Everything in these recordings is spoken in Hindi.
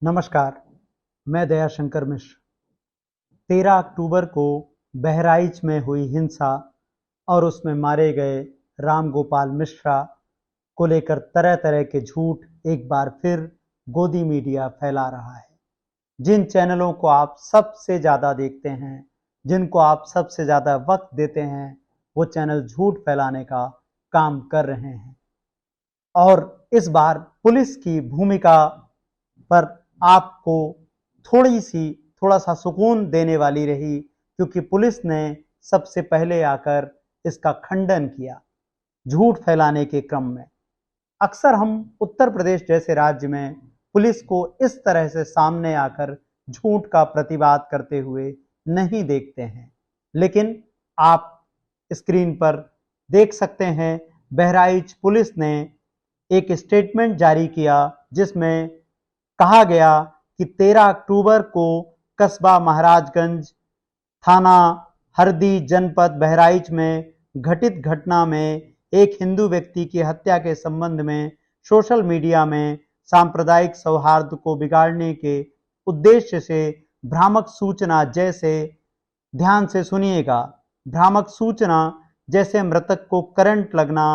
नमस्कार, मैं दयाशंकर मिश्र। 13 अक्टूबर को बहराइच में हुई हिंसा और उसमें मारे गए राम गोपाल मिश्रा को लेकर तरह तरह के झूठ एक बार फिर गोदी मीडिया फैला रहा है। जिन चैनलों को आप सबसे ज़्यादा देखते हैं, जिनको आप सबसे ज़्यादा वक्त देते हैं, वो चैनल झूठ फैलाने का काम कर रहे हैं। और इस बार पुलिस की भूमिका पर आपको थोड़ा सा सुकून देने वाली रही, क्योंकि पुलिस ने सबसे पहले आकर इसका खंडन किया झूठ फैलाने के क्रम में। अक्सर हम उत्तर प्रदेश जैसे राज्य में पुलिस को इस तरह से सामने आकर झूठ का प्रतिवाद करते हुए नहीं देखते हैं, लेकिन आप स्क्रीन पर देख सकते हैं बहराइच पुलिस ने एक स्टेटमेंट जारी किया जिसमें कहा गया कि 13 अक्टूबर को कस्बा महाराजगंज, थाना हरदी, जनपद बहराइच में घटित घटना में एक हिंदू व्यक्ति की हत्या के संबंध में सोशल मीडिया में सांप्रदायिक सौहार्द को बिगाड़ने के उद्देश्य से भ्रामक सूचना जैसे, ध्यान से सुनिएगा, भ्रामक सूचना जैसे मृतक को करंट लगना,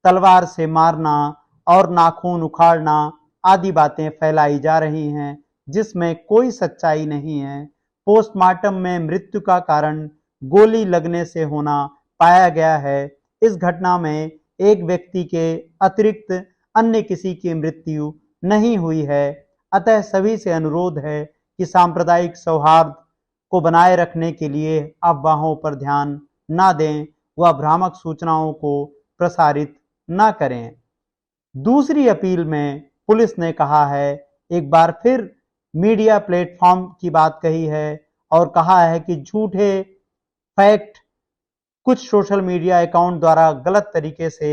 तलवार से मारना और नाखून उखाड़ना आदि बातें फैलाई जा रही हैं, जिसमें कोई सच्चाई नहीं है। पोस्टमार्टम में मृत्यु का कारण गोली लगने से होना पाया गया है। इस घटना में एक व्यक्ति के अतिरिक्त अन्य किसी की मृत्यु नहीं हुई है। अतः सभी से अनुरोध है कि सांप्रदायिक सौहार्द को बनाए रखने के लिए अफवाहों पर ध्यान न दें व भ्रामक सूचनाओं को प्रसारित न करें। दूसरी अपील में पुलिस ने कहा है, एक बार फिर मीडिया प्लेटफॉर्म की बात कही है और कहा है कि झूठे फैक्ट कुछ सोशल मीडिया अकाउंट द्वारा गलत तरीके से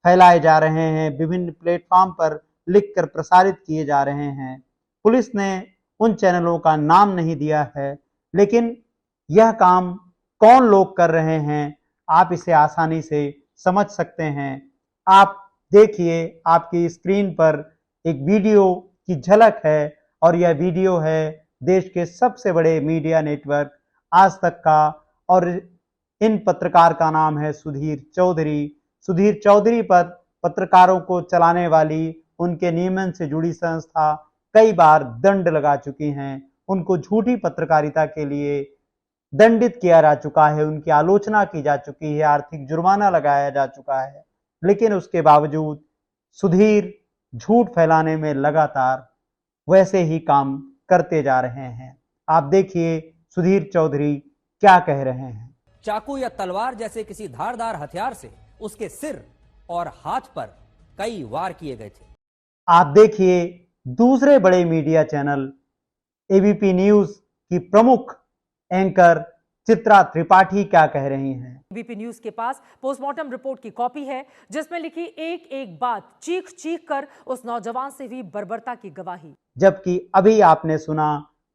फैलाए जा रहे हैं, विभिन्न प्लेटफॉर्म पर लिखकर प्रसारित किए जा रहे हैं। पुलिस ने उन चैनलों का नाम नहीं दिया है, लेकिन यह काम कौन लोग कर रहे हैं आप इसे आसानी से समझ सकते हैं। आप देखिए, आपकी स्क्रीन पर एक वीडियो की झलक है और यह वीडियो है देश के सबसे बड़े मीडिया नेटवर्क आज तक का, और इन पत्रकार का नाम है सुधीर चौधरी। सुधीर चौधरी पर पत्रकारों को चलाने वाली उनके नियमन से जुड़ी संस्था कई बार दंड लगा चुकी हैं। उनको झूठी पत्रकारिता के लिए दंडित किया जा चुका है, उनकी आलोचना की जा चुकी है, आर्थिक जुर्माना लगाया जा चुका है, लेकिन उसके बावजूद सुधीर झूठ फैलाने में लगातार वैसे ही काम करते जा रहे हैं। आप देखिए सुधीर चौधरी क्या कह रहे हैं। चाकू या तलवार जैसे किसी धारदार हथियार से उसके सिर और हाथ पर कई वार किए गए थे। आप देखिए दूसरे बड़े मीडिया चैनल एबीपी न्यूज की प्रमुख एंकर चित्रा त्रिपाठी क्या कह रही हैं। एबीपी न्यूज के पास पोस्टमार्टम रिपोर्ट की कॉपी है जिसमें लिखी एक एक बात चीख चीख कर उस नौजवान से हुई बर्बरता की गवाही। जबकि अभी आपने सुना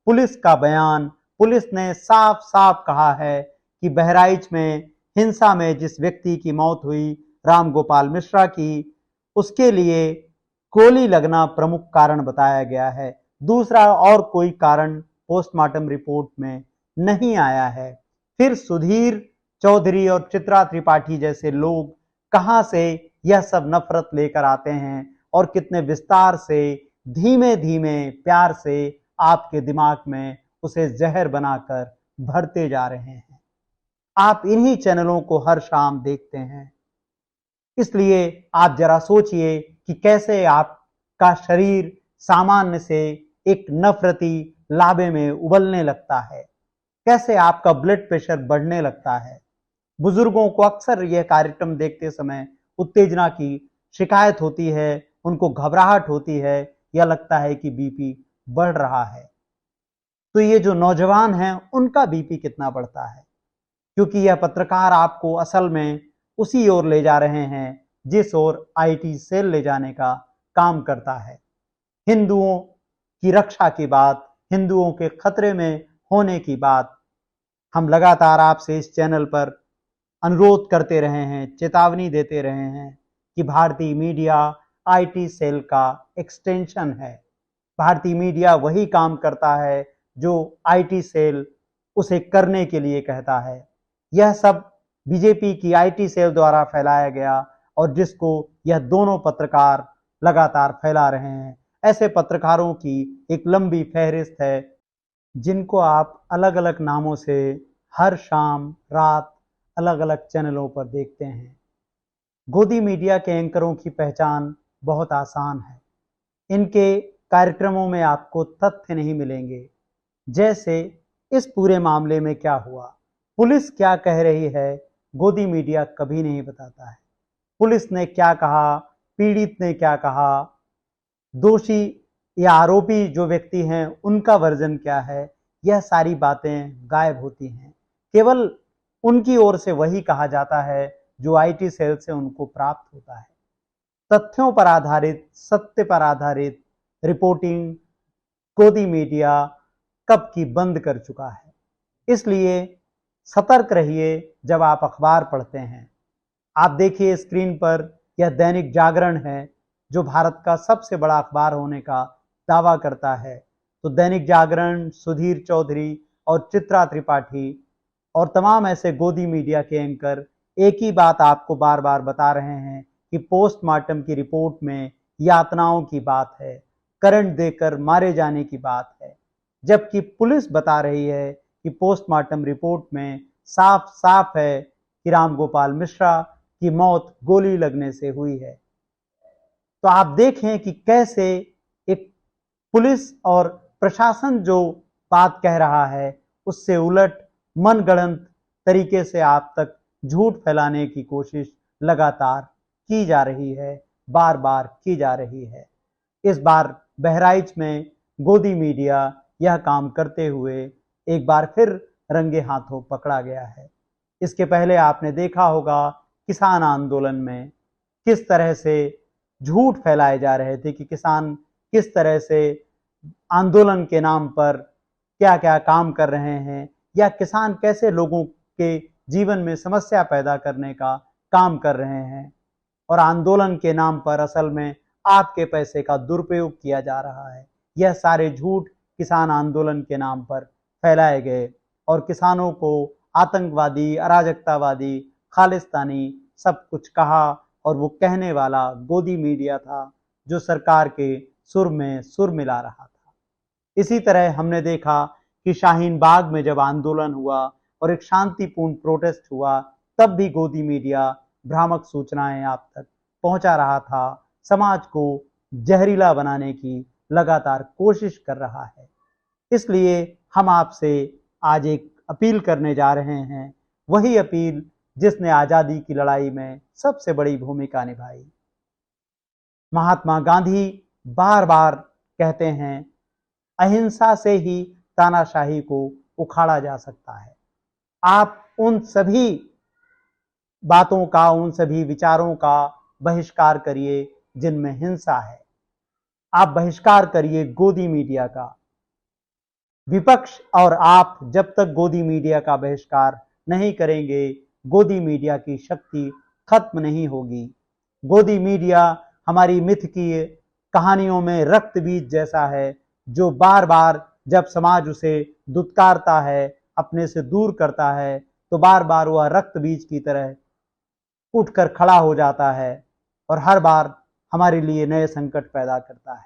पुलिस का बयान। पुलिस ने साफ साफ कहा है कि बहराइच में हिंसा में जिस व्यक्ति की मौत हुई राम गोपाल मिश्रा की, उसके लिए गोली लगना प्रमुख कारण बताया गया है। दूसरा और कोई कारण पोस्टमार्टम रिपोर्ट में नहीं आया है। फिर सुधीर चौधरी और चित्रा त्रिपाठी जैसे लोग कहां से यह सब नफरत लेकर आते हैं और कितने विस्तार से, धीमे धीमे, प्यार से आपके दिमाग में उसे जहर बनाकर भरते जा रहे हैं। आप इन्हीं चैनलों को हर शाम देखते हैं, इसलिए आप जरा सोचिए कि कैसे आपका शरीर सामान्य से एक नफरती लाबे में उबलने लगता है, कैसे आपका ब्लड प्रेशर बढ़ने लगता है। बुजुर्गों को अक्सर यह कार्यक्रम देखते समय उत्तेजना की शिकायत होती है, उनको घबराहट होती है, यह लगता है कि बीपी बढ़ रहा है। तो ये जो नौजवान हैं उनका बीपी कितना बढ़ता है, क्योंकि यह पत्रकार आपको असल में उसी ओर ले जा रहे हैं जिस ओर आईटी सेल ले जाने का काम करता है। हिंदुओं की रक्षा की बात, हिंदुओं के खतरे में होने की बात हम लगातार आपसे इस चैनल पर अनुरोध करते रहे हैं, चेतावनी देते रहे हैं कि भारतीय मीडिया आईटी सेल का एक्सटेंशन है। भारतीय मीडिया वही काम करता है जो आईटी सेल उसे करने के लिए कहता है। यह सब बीजेपी की आईटी सेल द्वारा फैलाया गया और जिसको यह दोनों पत्रकार लगातार फैला रहे हैं। ऐसे पत्रकारों की एक लंबी फहरिस्त है जिनको आप अलग अलग नामों से हर शाम रात अलग अलग चैनलों पर देखते हैं। गोदी मीडिया के एंकरों की पहचान बहुत आसान है। इनके कार्यक्रमों में आपको तथ्य नहीं मिलेंगे, जैसे इस पूरे मामले में क्या हुआ, पुलिस क्या कह रही है, गोदी मीडिया कभी नहीं बताता है। पुलिस ने क्या कहा, पीड़ित ने क्या कहा, दोषी या आरोपी जो व्यक्ति हैं उनका वर्जन क्या है, यह सारी बातें गायब होती हैं। केवल उनकी ओर से वही कहा जाता है जो आईटी सेल से उनको प्राप्त होता है। तथ्यों पर आधारित, सत्य पर आधारित रिपोर्टिंग गोदी मीडिया कब की बंद कर चुका है। इसलिए सतर्क रहिए जब आप अखबार पढ़ते हैं। आप देखिए स्क्रीन पर यह दैनिक जागरण है जो भारत का सबसे बड़ा अखबार होने का दावा करता है। तो दैनिक जागरण, सुधीर चौधरी और चित्रा त्रिपाठी और तमाम ऐसे गोदी मीडिया के एंकर एक ही बात आपको बार बार बता रहे हैं कि पोस्टमार्टम की रिपोर्ट में यातनाओं की बात है, करंट देकर मारे जाने की बात है, जबकि पुलिस बता रही है कि पोस्टमार्टम रिपोर्ट में साफ साफ है कि रामगोपाल मिश्रा की मौत गोली लगने से हुई है। तो आप देखें कि कैसे एक पुलिस और प्रशासन जो बात कह रहा है उससे उलट मनगढ़ंत तरीके से आप तक झूठ फैलाने की कोशिश लगातार की जा रही है, बार बार की जा रही है। इस बार बहराइच में गोदी मीडिया यह काम करते हुए एक बार फिर रंगे हाथों पकड़ा गया है। इसके पहले आपने देखा होगा किसान आंदोलन में किस तरह से झूठ फैलाए जा रहे थे कि किसान किस तरह से आंदोलन के नाम पर क्या क्या काम कर रहे हैं या किसान कैसे लोगों के जीवन में समस्या पैदा करने का काम कर रहे हैं, और आंदोलन के नाम पर असल में आपके पैसे का दुरुपयोग किया जा रहा है। यह सारे झूठ किसान आंदोलन के नाम पर फैलाए गए और किसानों को आतंकवादी, अराजकतावादी, खालिस्तानी सब कुछ कहा और वो कहने वाला गोदी मीडिया था जो सरकार के सुर में सुर मिला रहा था। इसी तरह हमने देखा कि शाहीन बाग में जब आंदोलन हुआ और एक शांतिपूर्ण प्रोटेस्ट हुआ, तब भी गोदी मीडिया भ्रामक सूचनाएं आप तक पहुंचा रहा था, समाज को जहरीला बनाने की लगातार कोशिश कर रहा है। इसलिए हम आपसे आज एक अपील करने जा रहे हैं, वही अपील जिसने आजादी की लड़ाई में सबसे बड़ी भूमिका निभाई। महात्मा गांधी बार बार कहते हैं, अहिंसा से ही तानाशाही को उखाड़ा जा सकता है। आप उन सभी बातों का, उन सभी विचारों का बहिष्कार करिए जिनमें हिंसा है। आप बहिष्कार करिए गोदी मीडिया का। विपक्ष और आप जब तक गोदी मीडिया का बहिष्कार नहीं करेंगे, गोदी मीडिया की शक्ति खत्म नहीं होगी। गोदी मीडिया हमारी मिथ की कहानियों में रक्त बीज जैसा है जो बार बार जब समाज उसे दुत्कारता है, अपने से दूर करता है, तो बार बार वह रक्त बीज की तरह उठकर खड़ा हो जाता है और हर बार हमारे लिए नए संकट पैदा करता है।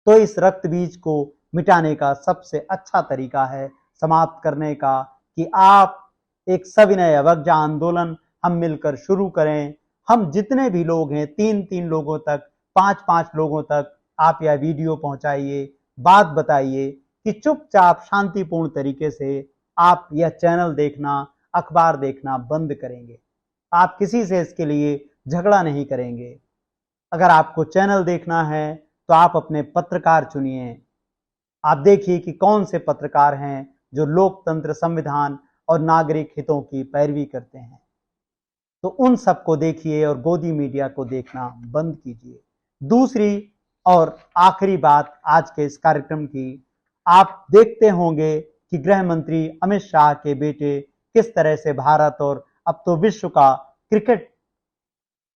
तो इस रक्त बीज को मिटाने का सबसे अच्छा तरीका है, समाप्त करने का, कि आप एक सविनय अवज्ञा आंदोलन हम मिलकर शुरू करें। हम जितने भी लोग हैं, 3-3 लोगों तक, 5-5 लोगों तक आप यह वीडियो पहुंचाइए, बात बताइए कि चुपचाप शांतिपूर्ण तरीके से आप यह चैनल देखना, अखबार देखना बंद करेंगे। आप किसी से इसके लिए झगड़ा नहीं करेंगे। अगर आपको चैनल देखना है तो आप अपने पत्रकार चुनिए। आप देखिए कि कौन से पत्रकार हैं जो लोकतंत्र, संविधान और नागरिक हितों की पैरवी करते हैं। तो उन सबको देखिए और गोदी मीडिया को देखना बंद कीजिए। दूसरी और आखिरी बात आज के इस कार्यक्रम की, आप देखते होंगे कि गृह मंत्री अमित शाह के बेटे किस तरह से भारत और अब तो विश्व का क्रिकेट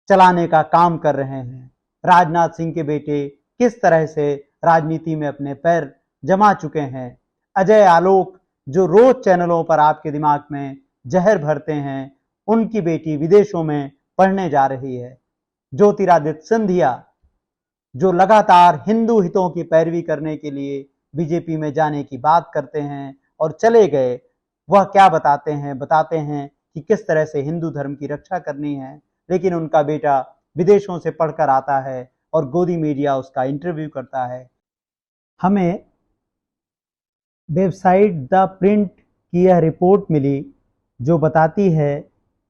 चलाने का काम कर रहे हैं। राजनाथ सिंह के बेटे किस तरह से राजनीति में अपने पैर जमा चुके हैं। अजय आलोक जो रोज चैनलों पर आपके दिमाग में जहर भरते हैं, उनकी बेटी विदेशों में पढ़ने जा रही है। ज्योतिरादित्य सिंधिया जो लगातार हिंदू हितों की पैरवी करने के लिए बीजेपी में जाने की बात करते हैं और चले गए, वह क्या बताते हैं कि किस तरह से हिंदू धर्म की रक्षा करनी है, लेकिन उनका बेटा विदेशों से पढ़कर आता है और गोदी मीडिया उसका इंटरव्यू करता है। हमें वेबसाइट द प्रिंट की यह रिपोर्ट मिली जो बताती है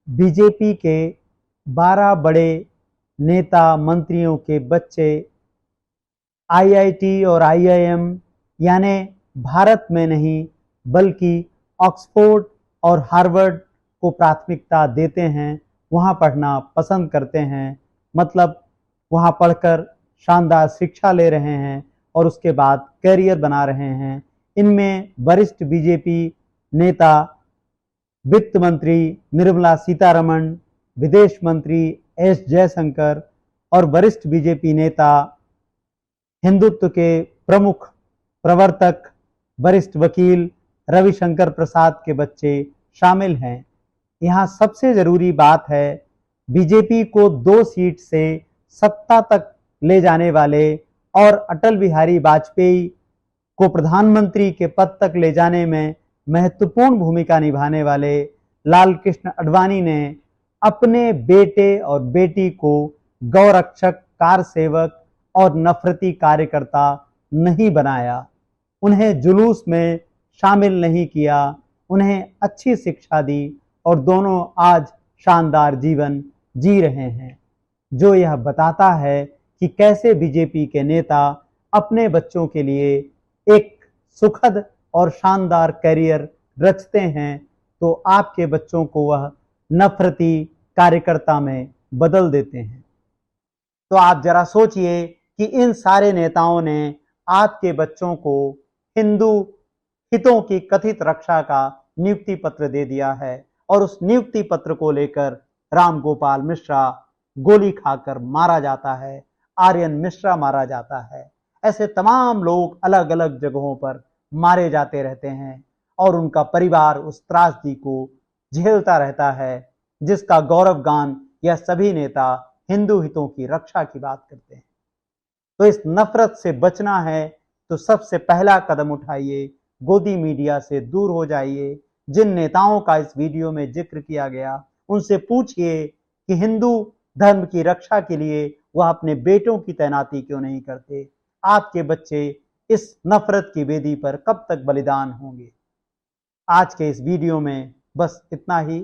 बीजेपी के 12 बड़े नेता मंत्रियों के बच्चे आईआईटी और आईआईएम यानी भारत में नहीं बल्कि ऑक्सफोर्ड और हार्वर्ड को प्राथमिकता देते हैं, वहाँ पढ़ना पसंद करते हैं। मतलब वहाँ पढ़कर शानदार शिक्षा ले रहे हैं और उसके बाद करियर बना रहे हैं। इनमें वरिष्ठ बीजेपी नेता वित्त मंत्री निर्मला सीतारमण, विदेश मंत्री एस जयशंकर और वरिष्ठ बीजेपी नेता हिंदुत्व के प्रमुख प्रवर्तक वरिष्ठ वकील रविशंकर प्रसाद के बच्चे शामिल हैं। यहाँ सबसे जरूरी बात है, बीजेपी को 2 सीट से सत्ता तक ले जाने वाले और अटल बिहारी वाजपेयी को प्रधानमंत्री के पद तक ले जाने में महत्वपूर्ण भूमिका निभाने वाले लाल कृष्ण आडवाणी ने अपने बेटे और बेटी को गौरक्षक, कार सेवक और नफरती कार्यकर्ता नहीं बनाया। उन्हें जुलूस में शामिल नहीं किया, उन्हें अच्छी शिक्षा दी और दोनों आज शानदार जीवन जी रहे हैं, जो यह बताता है कि कैसे बीजेपी के नेता अपने बच्चों के लिए एक सुखद और शानदार करियर रचते हैं तो आपके बच्चों को वह नफरती कार्यकर्ता में बदल देते हैं। तो आप जरा सोचिए कि इन सारे नेताओं ने आपके बच्चों को हिंदू हितों की कथित रक्षा का नियुक्ति पत्र दे दिया है और उस नियुक्ति पत्र को लेकर राम गोपाल मिश्रा गोली खाकर मारा जाता है, आर्यन मिश्रा मारा जाता है। ऐसे तमाम लोग अलग अलग जगहों पर मारे जाते रहते हैं और उनका परिवार उस त्रासदी को झेलता रहता है, जिसका गौरव गान यह सभी नेता हिंदू हितों की रक्षा की बात करते हैं। तो इस नफरत से बचना है तो सबसे पहला कदम उठाइए, गोदी मीडिया से दूर हो जाइए। जिन नेताओं का इस वीडियो में जिक्र किया गया, उनसे पूछिए कि हिंदू धर्म की रक्षा के लिए वह अपने बेटों की तैनाती क्यों नहीं करते। आपके बच्चे इस नफरत की वेदी पर कब तक बलिदान होंगे। आज के इस वीडियो में बस इतना ही।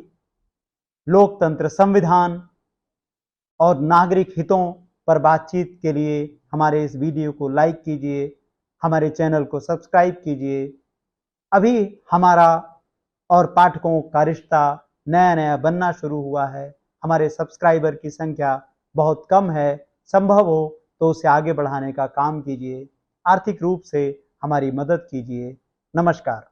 लोकतंत्र, संविधान और नागरिक हितों पर बातचीत के लिए हमारे इस वीडियो को लाइक कीजिए, हमारे चैनल को सब्सक्राइब कीजिए। अभी हमारा और पाठकों का रिश्ता नया नया बनना शुरू हुआ है। हमारे सब्सक्राइबर की संख्या बहुत कम है। संभव हो तो उसे आगे बढ़ाने का काम कीजिए। आर्थिक रूप से हमारी मदद कीजिए। नमस्कार।